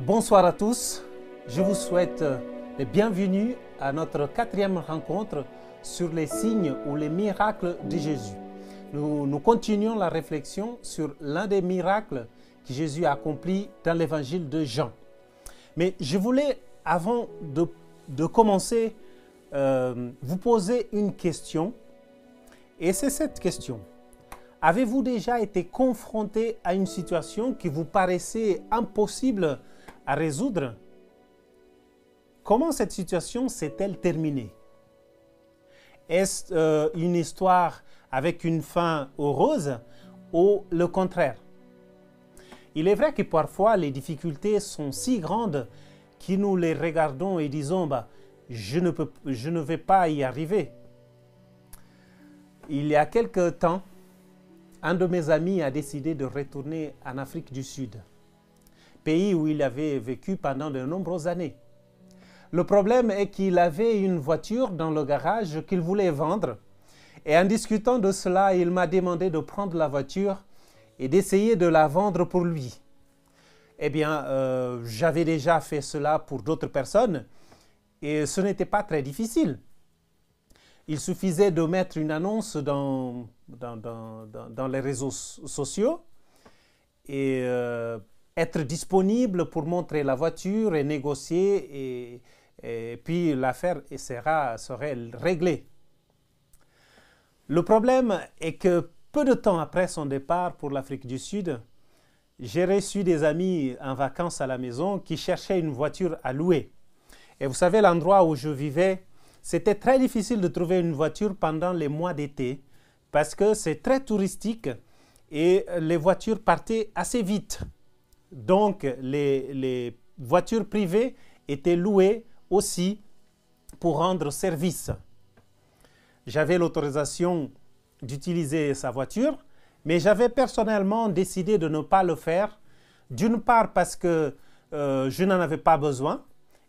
Bonsoir à tous, je vous souhaite la bienvenue à notre 4e rencontre sur les signes ou les miracles de Jésus. Nous continuons la réflexion sur l'un des miracles que Jésus a accompli dans l'évangile de Jean. Mais je voulais, avant de commencer, vous poser une question, et c'est cette question. Avez-vous déjà été confronté à une situation qui vous paraissait impossible à résoudre? Comment cette situation s'est-elle terminée? Est-ce une histoire avec une fin heureuse ou le contraire? Il est vrai que parfois les difficultés sont si grandes que nous les regardons et disons je ne vais pas y arriver. Il y a quelque temps, un de mes amis a décidé de retourner en Afrique du Sud, pays où il avait vécu pendant de nombreuses années. Le problème est qu'il avait une voiture dans le garage qu'il voulait vendre. Et en discutant de cela, il m'a demandé de prendre la voiture et d'essayer de la vendre pour lui. Eh bien, j'avais déjà fait cela pour d'autres personnes et ce n'était pas très difficile. Il suffisait de mettre une annonce dans les réseaux sociaux et être disponible pour montrer la voiture et négocier et puis l'affaire serait réglée. Le problème est que peu de temps après son départ pour l'Afrique du Sud, j'ai reçu des amis en vacances à la maison qui cherchaient une voiture à louer. Et vous savez, l'endroit où je vivais, c'était très difficile de trouver une voiture pendant les mois d'été parce que c'est très touristique et les voitures partaient assez vite. Donc, les voitures privées étaient louées aussi pour rendre service. J'avais l'autorisation d'utiliser sa voiture, mais j'avais personnellement décidé de ne pas le faire, d'une part parce que je n'en avais pas besoin,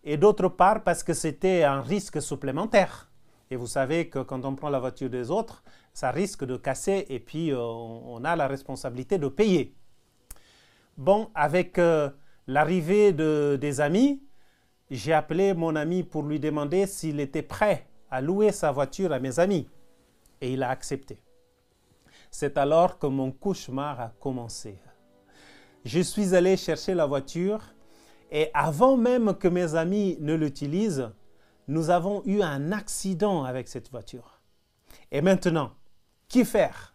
et d'autre part parce que c'était un risque supplémentaire. Et vous savez que quand on prend la voiture des autres, ça risque de casser et puis on a la responsabilité de payer. Bon, avec l'arrivée des amis, j'ai appelé mon ami pour lui demander s'il était prêt à louer sa voiture à mes amis. Et il a accepté. C'est alors que mon cauchemar a commencé. Je suis allé chercher la voiture et avant même que mes amis ne l'utilisent, nous avons eu un accident avec cette voiture. Et maintenant, qui faire?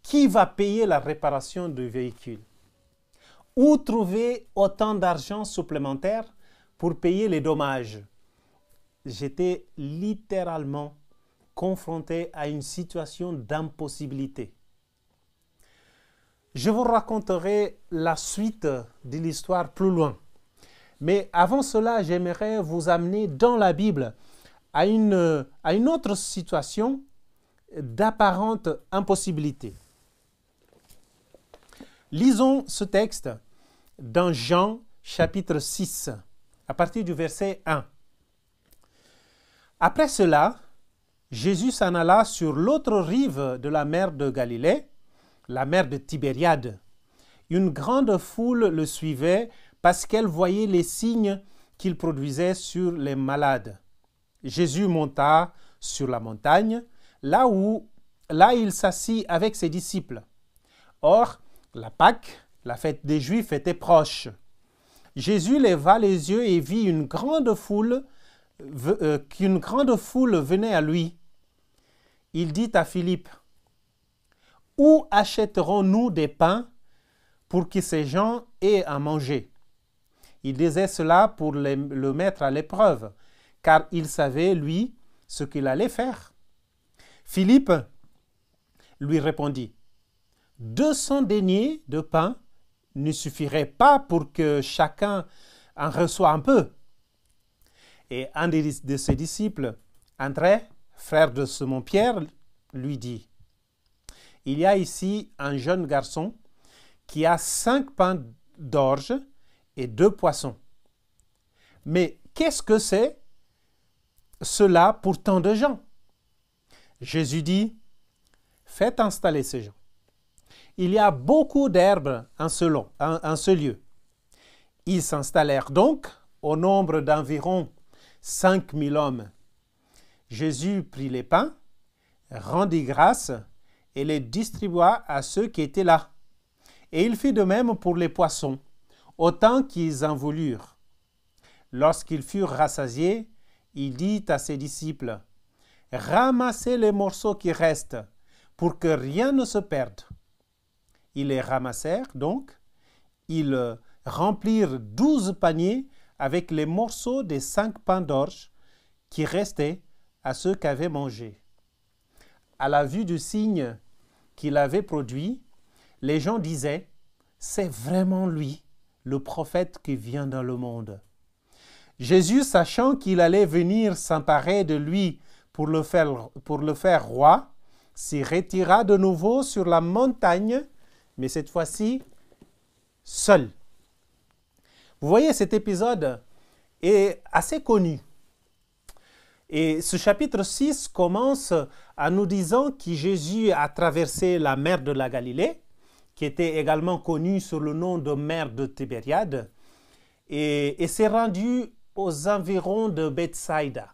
Qui va payer la réparation du véhicule? Où trouver autant d'argent supplémentaire pour payer les dommages? J'étais littéralement confronté à une situation d'impossibilité. Je vous raconterai la suite de l'histoire plus loin. Mais avant cela, j'aimerais vous amener dans la Bible à une autre situation d'apparente impossibilité. Lisons ce texte dans Jean chapitre 6, à partir du verset 1. Après cela, Jésus s'en alla sur l'autre rive de la mer de Galilée, la mer de Tibériade. Une grande foule le suivait parce qu'elle voyait les signes qu'il produisait sur les malades. Jésus monta sur la montagne, là il s'assit avec ses disciples. Or, la Pâque, la fête des Juifs, était proche. Jésus leva les yeux et vit qu'une grande foule venait à lui. Il dit à Philippe, « Où achèterons-nous des pains pour que ces gens aient à manger ?» Il disait cela pour le mettre à l'épreuve, car il savait, lui, ce qu'il allait faire. Philippe lui répondit, « 200 deniers de pain ne suffiraient pas pour que chacun en reçoive un peu. » Et un de ses disciples, André, frère de Simon-Pierre, lui dit, « Il y a ici un jeune garçon qui a 5 pains d'orge et 2 poissons. Mais qu'est-ce que c'est cela pour tant de gens? » Jésus dit, « Faites installer ces gens. Il y a beaucoup d'herbes en ce lieu. Ils s'installèrent donc au nombre d'environ 5000 hommes. Jésus prit les pains, rendit grâce et les distribua à ceux qui étaient là. Et il fit de même pour les poissons, autant qu'ils en voulurent. Lorsqu'ils furent rassasiés, il dit à ses disciples, « Ramassez les morceaux qui restent, pour que rien ne se perde. » Ils les ramassèrent donc. Ils remplirent 12 paniers avec les morceaux des 5 pains d'orge qui restaient à ceux qui avaient mangé. À la vue du signe qu'il avait produit, les gens disaient, « C'est vraiment lui, le prophète qui vient dans le monde. » Jésus, sachant qu'il allait venir s'emparer de lui pour le faire roi, s'y retira de nouveau sur la montagne, mais cette fois-ci, seul. Vous voyez, cet épisode est assez connu. Et ce chapitre 6 commence en nous disant que Jésus a traversé la mer de la Galilée, qui était également connue sous le nom de mer de Tibériade, et s'est rendu aux environs de Bethsaïda.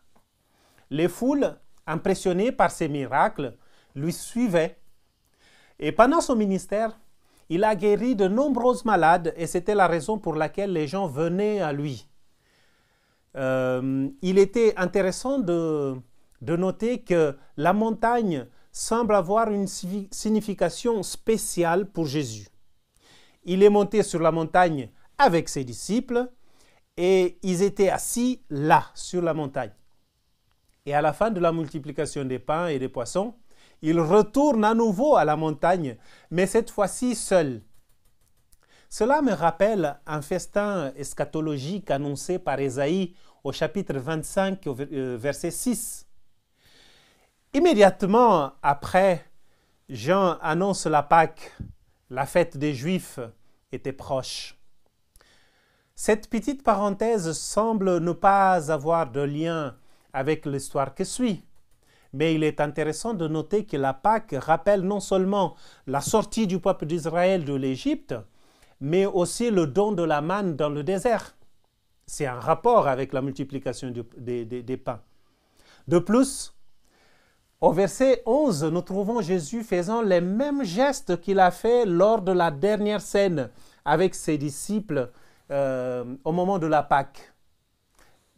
Les foules, impressionnées par ses miracles, lui suivaient. Et pendant son ministère, il a guéri de nombreux malades et c'était la raison pour laquelle les gens venaient à lui. Il était intéressant de noter que la montagne semble avoir une signification spéciale pour Jésus. Il est monté sur la montagne avec ses disciples et ils étaient assis là, sur la montagne. Et à la fin de la multiplication des pains et des poissons, il retourne à nouveau à la montagne, mais cette fois-ci seul. Cela me rappelle un festin eschatologique annoncé par Ésaïe au chapitre 25, verset 6. Immédiatement après, Jean annonce la Pâque, la fête des Juifs était proche. Cette petite parenthèse semble ne pas avoir de lien avec l'histoire qui suit. Mais il est intéressant de noter que la Pâque rappelle non seulement la sortie du peuple d'Israël de l'Égypte, mais aussi le don de la manne dans le désert. C'est un rapport avec la multiplication des pains. De plus, au verset 11, nous trouvons Jésus faisant les mêmes gestes qu'il a fait lors de la dernière scène avec ses disciples au moment de la Pâque.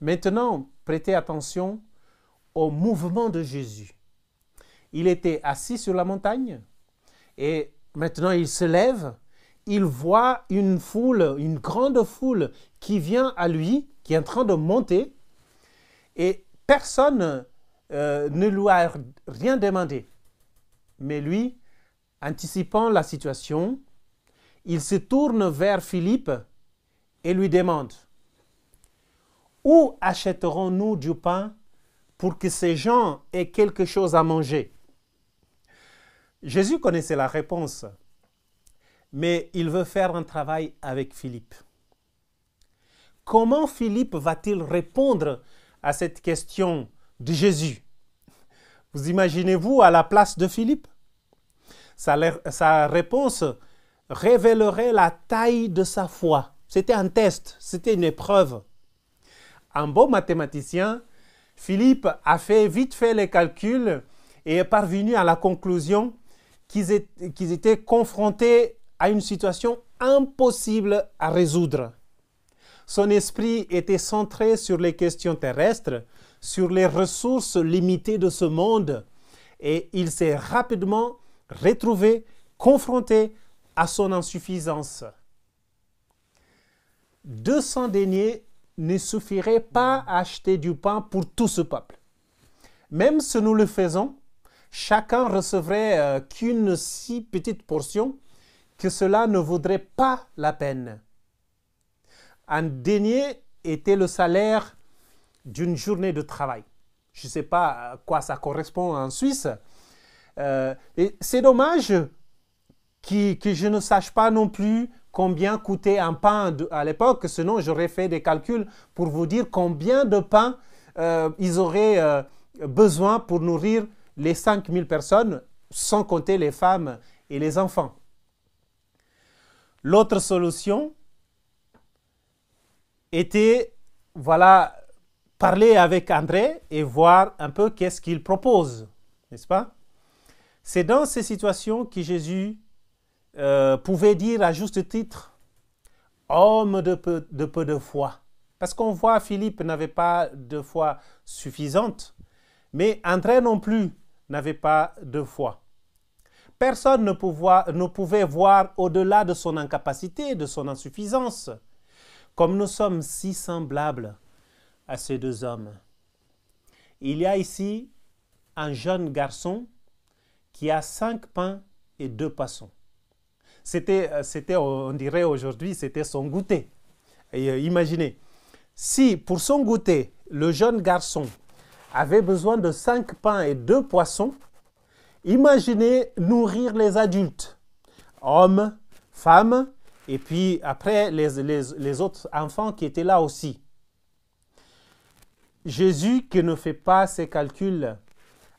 Maintenant, prêtez attention au mouvement de Jésus. Il était assis sur la montagne et maintenant il se lève, il voit une foule, une grande foule qui vient à lui, qui est en train de monter et personne ne lui a rien demandé. Mais lui, anticipant la situation, il se tourne vers Philippe et lui demande « Où achèterons-nous du pain pour que ces gens aient quelque chose à manger ?» Jésus connaissait la réponse, mais il veut faire un travail avec Philippe. Comment Philippe va-t-il répondre à cette question de Jésus? Vous imaginez-vous à la place de Philippe? Sa réponse révélerait la taille de sa foi. C'était un test, c'était une épreuve. Un bon mathématicien, Philippe a fait vite fait les calculs et est parvenu à la conclusion qu'ils étaient confrontés à une situation impossible à résoudre. Son esprit était centré sur les questions terrestres, sur les ressources limitées de ce monde et il s'est rapidement retrouvé confronté à son insuffisance. 200 deniers ne suffiraient pas à acheter du pain pour tout ce peuple. Même si nous le faisons, chacun recevrait qu'une si petite portion que cela ne vaudrait pas la peine. Un denier était le salaire d'une journée de travail. Je ne sais pas à quoi ça correspond en Suisse. Et c'est dommage que je ne sache pas non plus combien coûtait un pain à l'époque, sinon j'aurais fait des calculs pour vous dire combien de pain ils auraient besoin pour nourrir les 5000 personnes, sans compter les femmes et les enfants. L'autre solution était, voilà, parler avec André et voir un peu qu'est-ce qu'il propose, n'est-ce pas? C'est dans ces situations que Jésus pouvait dire à juste titre « homme de peu de foi ». Parce qu'on voit Philippe n'avait pas de foi suffisante, mais André non plus n'avait pas de foi. Personne ne pouvait voir au-delà de son incapacité, de son insuffisance. Comme nous sommes si semblables à ces deux hommes. Il y a ici un jeune garçon qui a 5 pains et 2 poissons. C'était, on dirait aujourd'hui, c'était son goûter. Et imaginez, si pour son goûter, le jeune garçon avait besoin de 5 pains et 2 poissons, imaginez nourrir les adultes, hommes, femmes, et puis après les autres enfants qui étaient là aussi. Jésus, qui ne fait pas ses calculs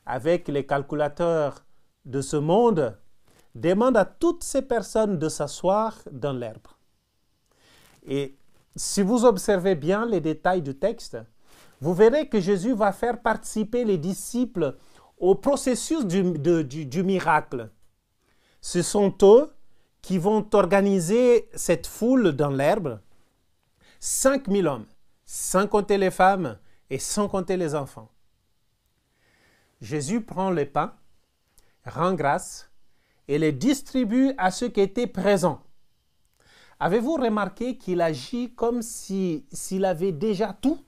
avec les calculateurs de ce monde, demande à toutes ces personnes de s'asseoir dans l'herbe. Et si vous observez bien les détails du texte, vous verrez que Jésus va faire participer les disciples au processus du miracle. Ce sont eux qui vont organiser cette foule dans l'herbe. 5000 hommes, sans compter les femmes et sans compter les enfants. Jésus prend les pains, rend grâce et les distribue à ceux qui étaient présents. Avez-vous remarqué qu'il agit comme s'il avait déjà tout?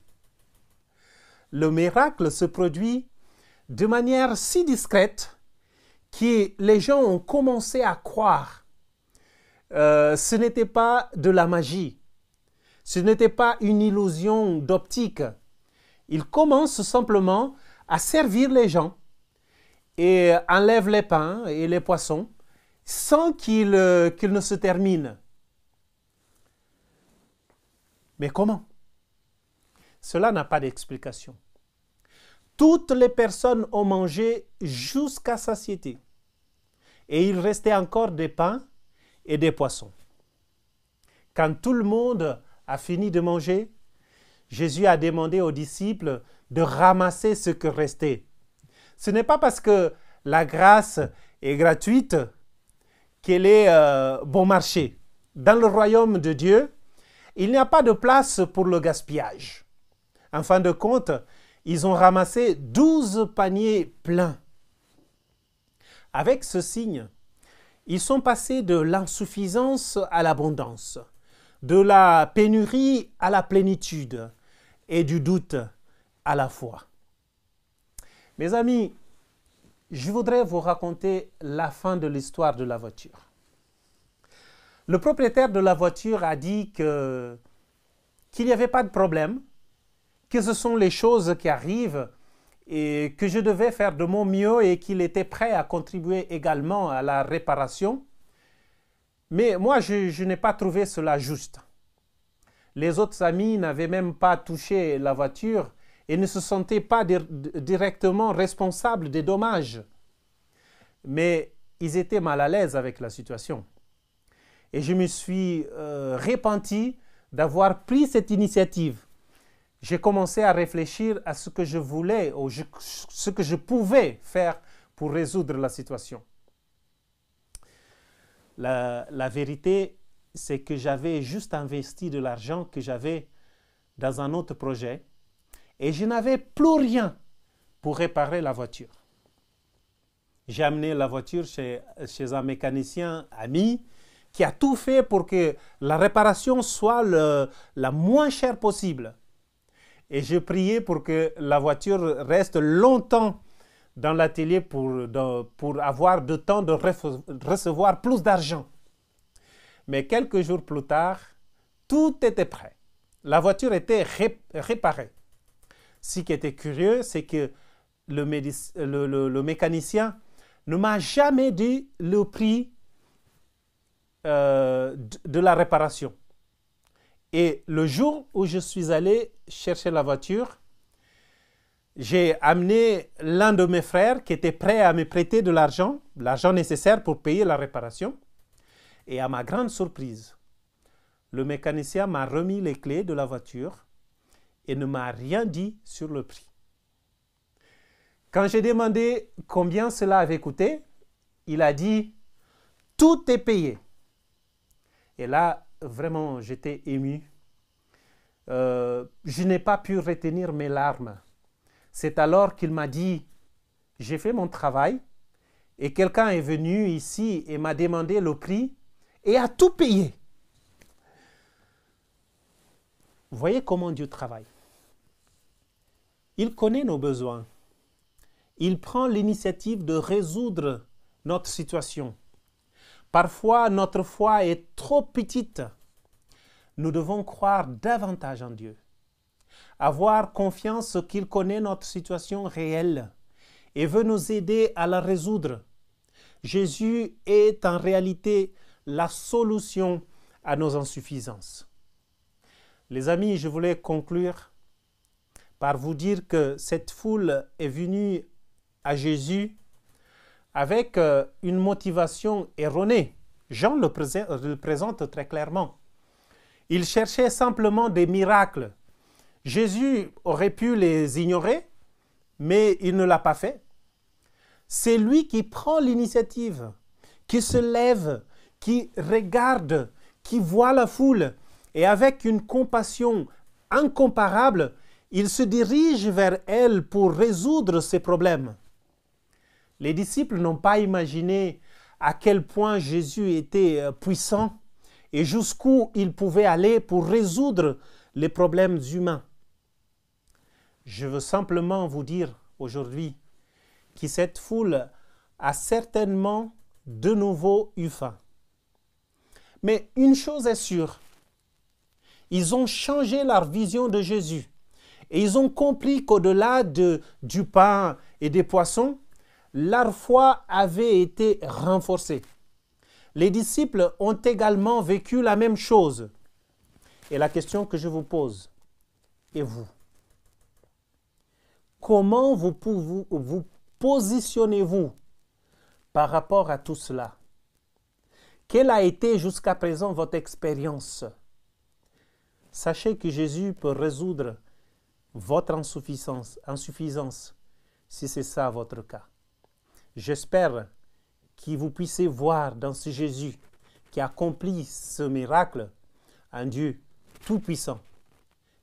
Le miracle se produit de manière si discrète que les gens ont commencé à croire. Ce n'était pas de la magie. Ce n'était pas une illusion d'optique. Il commence simplement à servir les gens et enlève les pains et les poissons sans qu'il ne se termine. Mais comment? Cela n'a pas d'explication. Toutes les personnes ont mangé jusqu'à satiété. Et il restait encore des pains et des poissons. Quand tout le monde a fini de manger, Jésus a demandé aux disciples de ramasser ce que restait. Ce n'est pas parce que la grâce est gratuite qu'elle est bon marché. Dans le royaume de Dieu, il n'y a pas de place pour le gaspillage. En fin de compte, ils ont ramassé 12 paniers pleins. Avec ce signe, ils sont passés de l'insuffisance à l'abondance, de la pénurie à la plénitude et du doute à la foi. Mes amis, je voudrais vous raconter la fin de l'histoire de la voiture. Le propriétaire de la voiture a dit qu'il n'y avait pas de problème, que ce sont les choses qui arrivent et que je devais faire de mon mieux et qu'il était prêt à contribuer également à la réparation. Mais moi, je n'ai pas trouvé cela juste. Les autres amis n'avaient même pas touché la voiture et ne se sentaient pas directement responsables des dommages. Mais ils étaient mal à l'aise avec la situation. Et je me suis repenti d'avoir pris cette initiative. J'ai commencé à réfléchir à ce que je voulais ou ce que je pouvais faire pour résoudre la situation. La vérité, c'est que j'avais juste investi de l'argent que j'avais dans un autre projet et je n'avais plus rien pour réparer la voiture. J'ai amené la voiture chez un mécanicien ami qui a tout fait pour que la réparation soit la moins chère possible. Et j'ai prié pour que la voiture reste longtemps dans l'atelier pour avoir le temps de recevoir plus d'argent. Mais quelques jours plus tard, tout était prêt. La voiture était réparée. Ce qui était curieux, c'est que le mécanicien ne m'a jamais dit le prix de la réparation. Et le jour où je suis allé chercher la voiture, j'ai amené l'un de mes frères qui était prêt à me prêter de l'argent nécessaire pour payer la réparation. Et à ma grande surprise, Le mécanicien m'a remis les clés de la voiture et ne m'a rien dit sur le prix. Quand j'ai demandé combien cela avait coûté, il a dit « Tout est payé ». Et là, vraiment, j'étais ému. Je n'ai pas pu retenir mes larmes. C'est alors qu'il m'a dit « J'ai fait mon travail et quelqu'un est venu ici et m'a demandé le prix et a tout payé. » Vous voyez comment Dieu travaille. Il connaît nos besoins. Il prend l'initiative de résoudre notre situation. Parfois, notre foi est trop petite. Nous devons croire davantage en Dieu. Avoir confiance qu'il connaît notre situation réelle et veut nous aider à la résoudre. Jésus est en réalité la solution à nos insuffisances. Les amis, je voulais conclure par vous dire que cette foule est venue à Jésus avec une motivation erronée. Jean le présente très clairement. Il cherchait simplement des miracles. Jésus aurait pu les ignorer, mais il ne l'a pas fait. C'est lui qui prend l'initiative, qui se lève, qui regarde, qui voit la foule et avec une compassion incomparable, il se dirige vers elle pour résoudre ses problèmes. Les disciples n'ont pas imaginé à quel point Jésus était puissant et jusqu'où il pouvait aller pour résoudre les problèmes humains. Je veux simplement vous dire aujourd'hui que cette foule a certainement de nouveau eu faim. Mais une chose est sûre, ils ont changé leur vision de Jésus et ils ont compris qu'au-delà du pain et des poissons, leur foi avait été renforcée. Les disciples ont également vécu la même chose. Et la question que je vous pose, et vous? Comment vous positionnez-vous par rapport à tout cela? Quelle a été jusqu'à présent votre expérience? Sachez que Jésus peut résoudre votre insuffisance si c'est ça votre cas. J'espère que vous puissiez voir dans ce Jésus qui accomplit ce miracle un Dieu tout-puissant,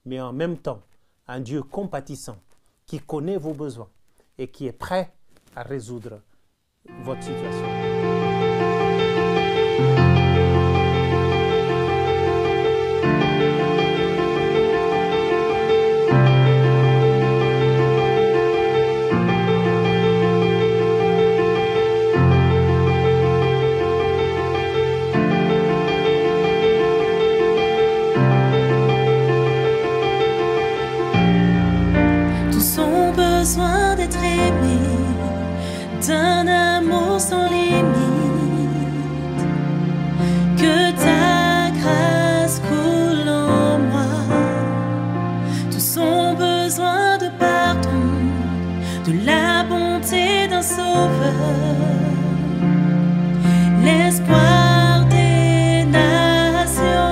mais en même temps un Dieu compatissant qui connaît vos besoins et qui est prêt à résoudre votre situation. Besoin d'être aimé d'un amour sans limite, que ta grâce coule en moi. Tous ont besoin de pardon, de la bonté d'un sauveur, l'espoir des nations.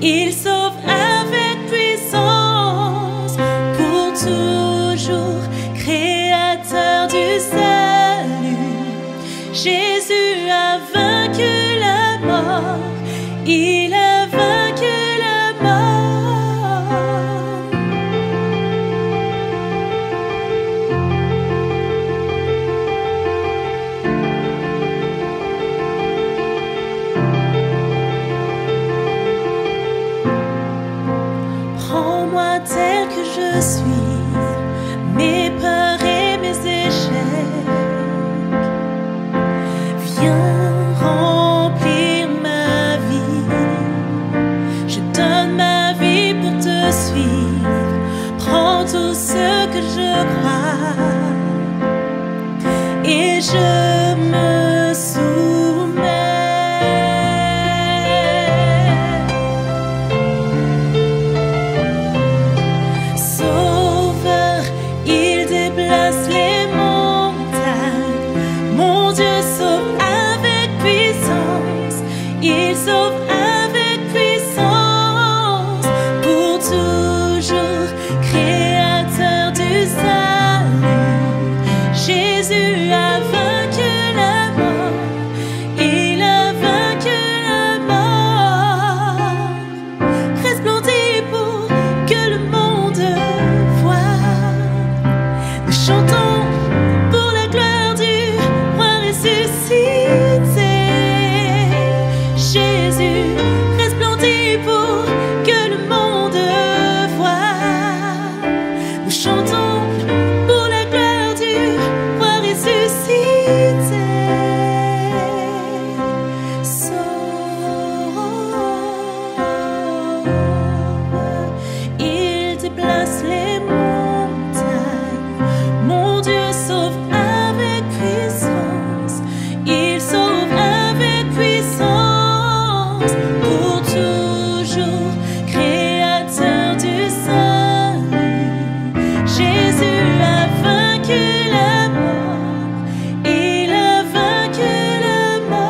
Il sauve avec puissance, pour toujours, créateur du salut. Jésus a vaincu la mort, il a vaincu la mort. Prends-moi tel que je suis, mes peurs et mes échecs. Viens remplir ma vie. sauve avec puissance pour toujours, créateur du salut. Jésus a vaincu la mort, il a vaincu la mort. Resplendis pour que le monde voie. Nous chantons pour la gloire du roi ressuscité. Jésus, resplendis pour que le monde voie. Nous chantons pour la gloire du roi ressuscité. Sauve, il déplace les montagnes. Mon Dieu sauve avec puissance. Il sauve avec puissance pour toujours, créateur du salut. Jésus a vaincu la mort, il a vaincu la mort.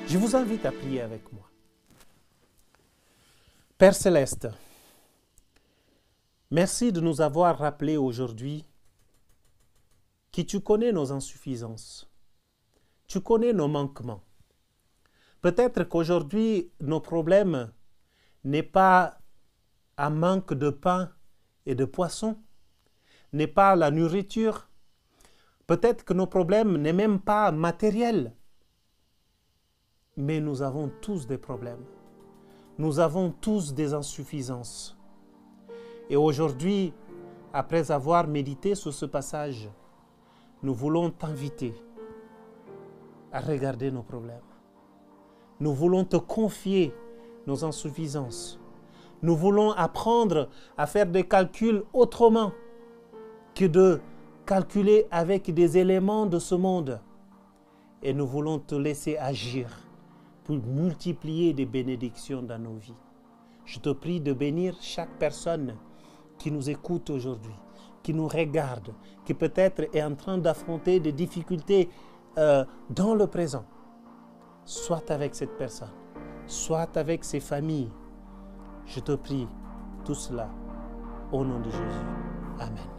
Je vous invite à prier avec moi. Père Céleste, merci de nous avoir rappelé aujourd'hui que tu connais nos insuffisances, tu connais nos manquements. Peut-être qu'aujourd'hui, nos problèmes n'est pas un manque de pain et de poisson, n'est pas la nourriture. Peut-être que nos problèmes n'est même pas matériel. Mais nous avons tous des problèmes. Nous avons tous des insuffisances. Et aujourd'hui, après avoir médité sur ce passage, nous voulons t'inviter à regarder nos problèmes. Nous voulons te confier nos insuffisances. Nous voulons apprendre à faire des calculs autrement que de calculer avec des éléments de ce monde. Et nous voulons te laisser agir pour multiplier des bénédictions dans nos vies. Je te prie de bénir chaque personne qui nous écoute aujourd'hui, qui nous regarde, qui peut-être est en train d'affronter des difficultés dans le présent. Soit avec cette personne, soit avec ses familles. Je te prie tout cela au nom de Jésus. Amen.